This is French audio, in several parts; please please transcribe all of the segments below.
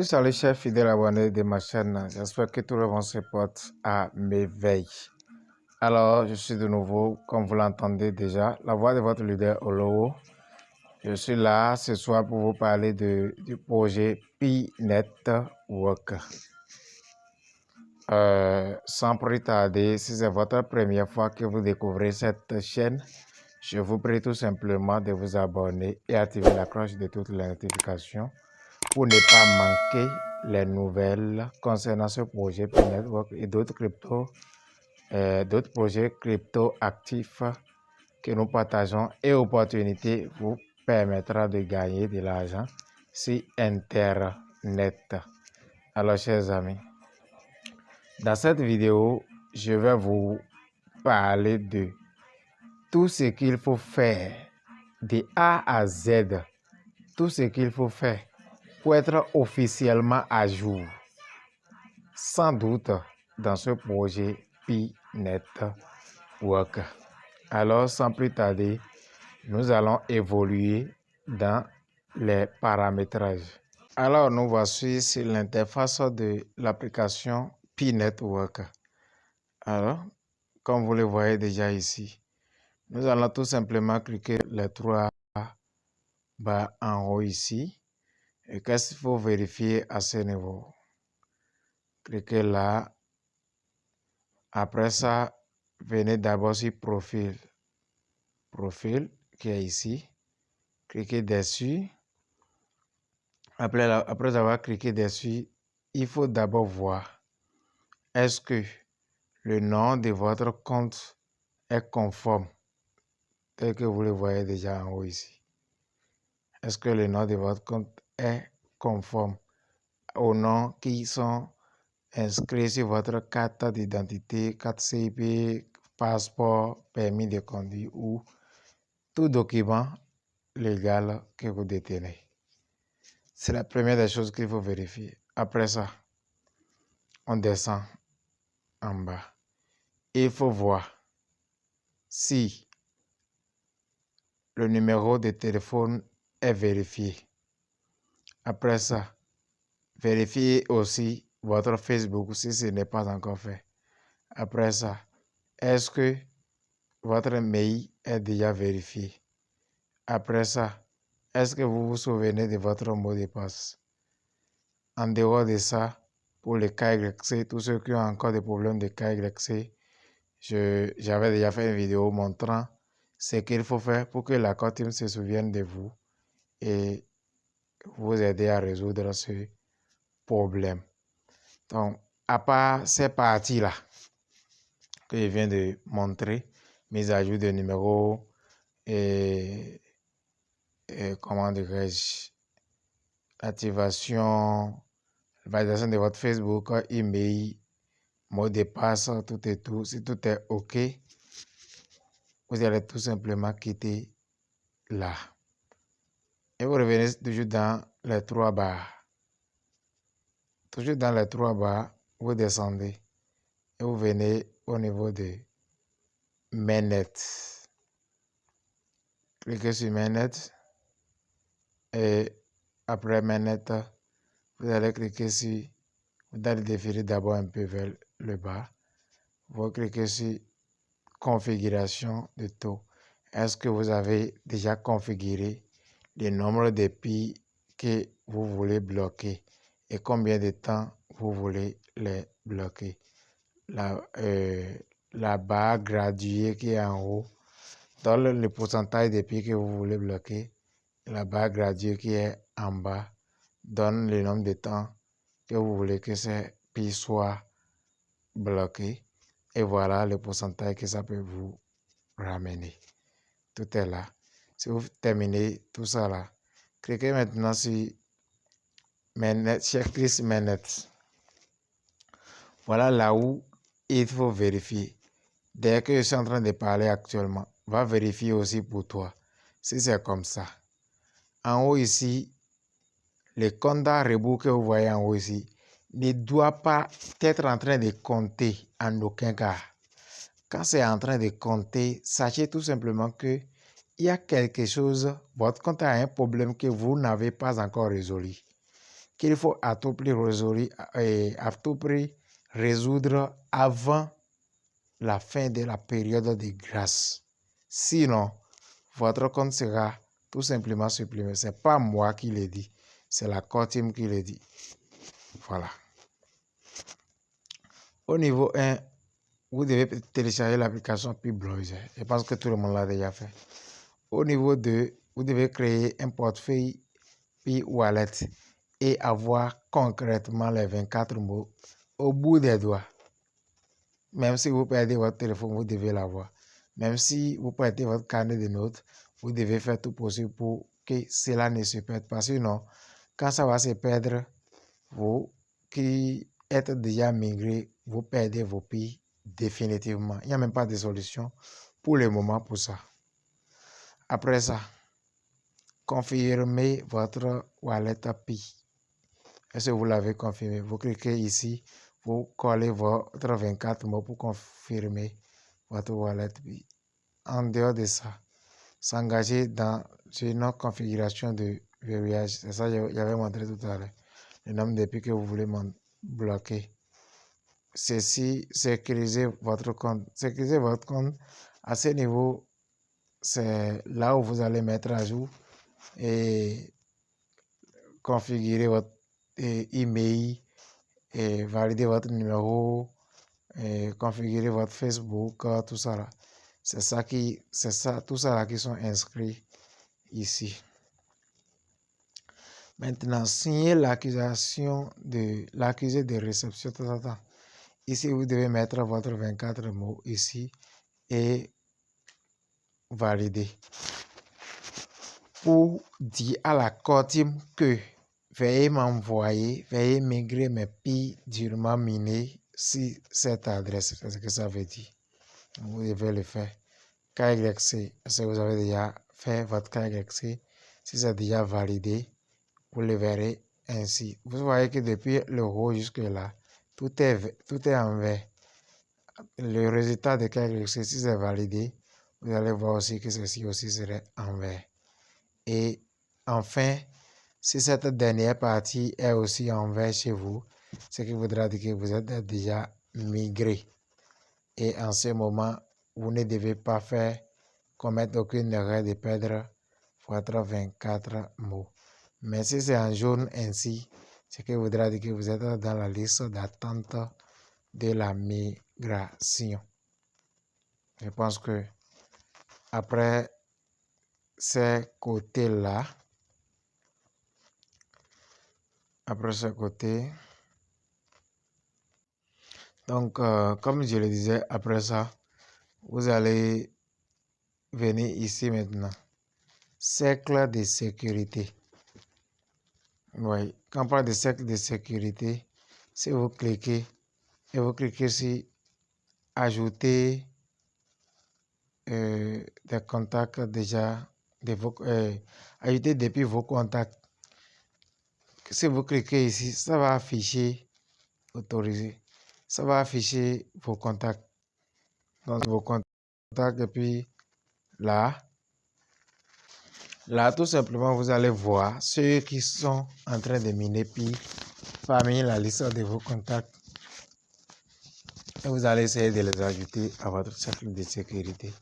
Salut chers fidèles abonnés de ma chaîne, j'espère que tout le monde se porte à merveille. Alors, je suis de nouveau, comme vous l'entendez déjà, la voix de votre leader Olowo. Je suis là ce soir pour vous parler du projet P-Network. Sans plus tarder, si c'est votre première fois que vous découvrez cette chaîne, je vous prie tout simplement de vous abonner et activer la cloche de toutes les notifications pour ne pas manquer les nouvelles concernant ce projet P-Network et d'autres projets crypto actifs que nous partageons et opportunités vous permettra de gagner de l'argent sur Internet. Alors, chers amis, dans cette vidéo, je vais vous parler de tout ce qu'il faut faire de A à Z, tout ce qu'il faut faire pour être officiellement à jour, sans doute dans ce projet P-Network. Alors, sans plus tarder, nous allons évoluer dans les paramétrages. Alors, nous voici sur l'interface de l'application P-Network. Alors, comme vous le voyez déjà ici, nous allons tout simplement cliquer les trois barres en haut ici. Et qu'est-ce qu'il faut vérifier à ce niveau? Cliquez là. Après ça, venez d'abord sur profil. Profil qui est ici. Cliquez dessus. Après avoir cliqué dessus, il faut d'abord voir est-ce que le nom de votre compte est conforme, tel que vous le voyez déjà en haut ici. Est-ce que le nom de votre compte est conforme aux noms qui sont inscrits sur votre carte d'identité, carte CIP, passeport, permis de conduire ou tout document légal que vous détenez? C'est la première des choses qu'il faut vérifier. Après ça, on descend en bas. Il faut voir si le numéro de téléphone est vérifié. Après ça, vérifiez aussi votre Facebook si ce n'est pas encore fait. Après ça, est-ce que votre mail est déjà vérifié? Après ça, est-ce que vous vous souvenez de votre mot de passe? En dehors de ça, pour les KYC, tous ceux qui ont encore des problèmes de KYC, j'avais déjà fait une vidéo montrant ce qu'il faut faire pour que la Core Team se souvienne de vous et vous aider à résoudre ce problème. Donc, à part ces parties-là que je viens de montrer, mise à jour de numéro et comment dirais-je, activation, validation de votre Facebook, email, mot de passe, tout et tout. Si tout est OK, vous allez tout simplement quitter là. Et vous revenez toujours dans les trois barres. Toujours dans les trois barres, vous descendez et vous venez au niveau de Mainnet. Cliquez sur Mainnet et après Mainnet, vous allez cliquer sur, vous allez défiler d'abord un peu vers le bas. Vous cliquez sur configuration de taux. Est-ce que vous avez déjà configuré le nombre de pi que vous voulez bloquer et combien de temps vous voulez les bloquer? La barre graduée qui est en haut donne le pourcentage de pi que vous voulez bloquer. La barre graduée qui est en bas donne le nombre de temps que vous voulez que ces pi soient bloqués. Et voilà le pourcentage que ça peut vous ramener. Tout est là. Si vous terminez tout ça là, cliquez maintenant sur Mainnet, checklist Mainnet. Voilà là où il faut vérifier. Dès que je suis en train de parler actuellement, va vérifier aussi pour toi si c'est comme ça. En haut ici, le compte à rebours que vous voyez en haut ici ne doit pas être en train de compter en aucun cas. Quand c'est en train de compter, sachez tout simplement que il y a quelque chose, votre compte a un problème que vous n'avez pas encore résolu. qu'il faut à tout prix résoudre avant la fin de la période de grâce. Sinon, votre compte sera tout simplement supprimé. Ce n'est pas moi qui le dis, c'est la core team qui le dit. Voilà. Au niveau 1, vous devez télécharger l'application Pi-Browser. Je pense que tout le monde l'a déjà fait. Au niveau 2, vous devez créer un portefeuille Pi-Wallet et avoir concrètement les 24 mots au bout des doigts. Même si vous perdez votre téléphone, vous devez l'avoir. Même si vous perdez votre carnet de notes, vous devez faire tout possible pour que cela ne se perde pas. Sinon, quand ça va se perdre, vous qui êtes déjà migré, vous perdez vos Pi définitivement. Il n'y a même pas de solution pour le moment pour ça. Après ça, confirmez votre wallet Pi. Est-ce que vous l'avez confirmé? Vous cliquez ici, vous collez votre 24 mots pour confirmer votre wallet Pi. En dehors de ça, s'engager dans une configuration de verrouillage. C'est ça que j'avais montré tout à l'heure. Le nombre de Pi que vous voulez bloquer. Ceci, sécuriser votre compte. Sécuriser votre compte, à ce niveau, c'est là où vous allez mettre à jour et configurer votre email et valider votre numéro et configurer votre Facebook, tout ça là. Tout ça là qui sont inscrits ici. Maintenant, signez l'accusation de l'accusé de réception. Ici, vous devez mettre votre 24 mots ici et valider. Pour dire à la core team que veuillez m'envoyer, veuillez migrer mes Pi durement minés sur cette adresse. C'est ce que ça veut dire. Vous devez le faire. KYC, est-ce que vous avez déjà fait votre KYC? Si c'est déjà validé, vous le verrez ainsi. Vous voyez que depuis le haut jusque là, tout est en vert. Le résultat de KYC, si c'est validé, vous allez voir aussi que ceci aussi serait en vert. Et enfin, si cette dernière partie est aussi en vert chez vous, ce qui voudra dire que vous êtes déjà migré. Et en ce moment, vous ne devez pas commettre aucune erreur de perdre votre 24 mots. Mais si c'est en jaune ainsi, ce qui voudra dire que vous êtes dans la liste d'attente de la migration. Je pense que après ces côtés-là, donc comme je le disais, après ça, vous allez venir ici maintenant. Cercle de sécurité. Oui, quand on parle de cercle de sécurité, si vous cliquez et vous cliquez sur ajouter des contacts déjà, ajouter depuis vos contacts. Si vous cliquez ici, ça va afficher autoriser. Ça va afficher vos contacts. Donc vos contacts et puis là, tout simplement, vous allez voir ceux qui sont en train de miner Pi parmi la liste de vos contacts. Et vous allez essayer de les ajouter à votre cercle de sécurité.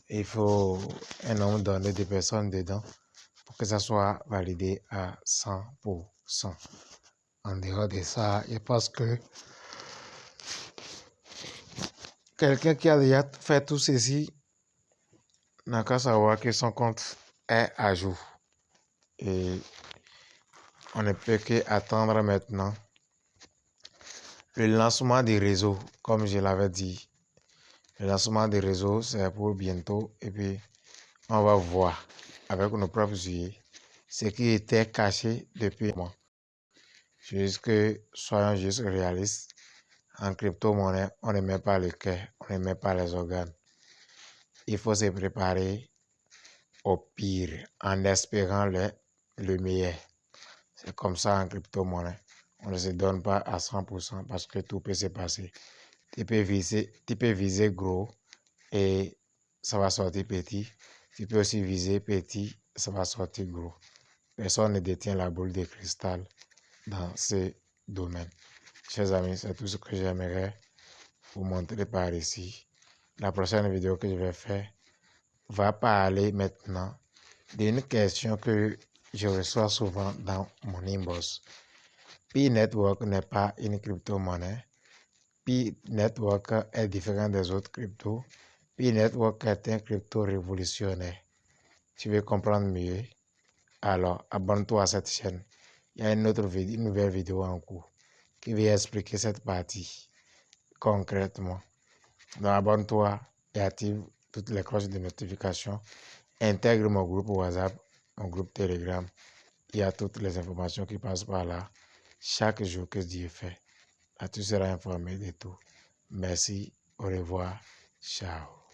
Il faut un nombre donné de personnes dedans pour que ça soit validé à 100%. En dehors de ça, je pense que quelqu'un qui a déjà fait tout ceci n'a qu'à savoir que son compte est à jour. Et on ne peut qu'attendre maintenant le lancement des réseaux, comme je l'avais dit. Le lancement des réseaux, c'est pour bientôt. Et puis, on va voir avec nos propres yeux ce qui était caché depuis un mois. Soyons juste réalistes. En crypto-monnaie, on ne met pas le cœur, on ne met pas les organes. Il faut se préparer au pire en espérant le meilleur. C'est comme ça en crypto-monnaie. On ne se donne pas à 100% parce que tout peut se passer. Tu peux viser gros et ça va sortir petit. Tu peux aussi viser petit, ça va sortir gros. Personne ne détient la boule de cristal. dans ce domaine. Chers amis, c'est tout ce que j'aimerais vous montrer par ici. La prochaine vidéo que je vais faire va parler maintenant d'une question que je reçois souvent dans mon inbox. Pi Network n'est pas une crypto-monnaie. Pi Network est différent des autres cryptos. Pi Network est un crypto révolutionnaire. Tu veux comprendre mieux? Alors, abonne-toi à cette chaîne. Il y a une nouvelle vidéo en cours qui va expliquer cette partie concrètement. Donc, abonne-toi et active toutes les cloches de notification. Intègre mon groupe WhatsApp, mon groupe Telegram. Il y a toutes les informations qui passent par là. Chaque jour que Dieu fait, là, tu seras informé de tout. Merci, au revoir, ciao.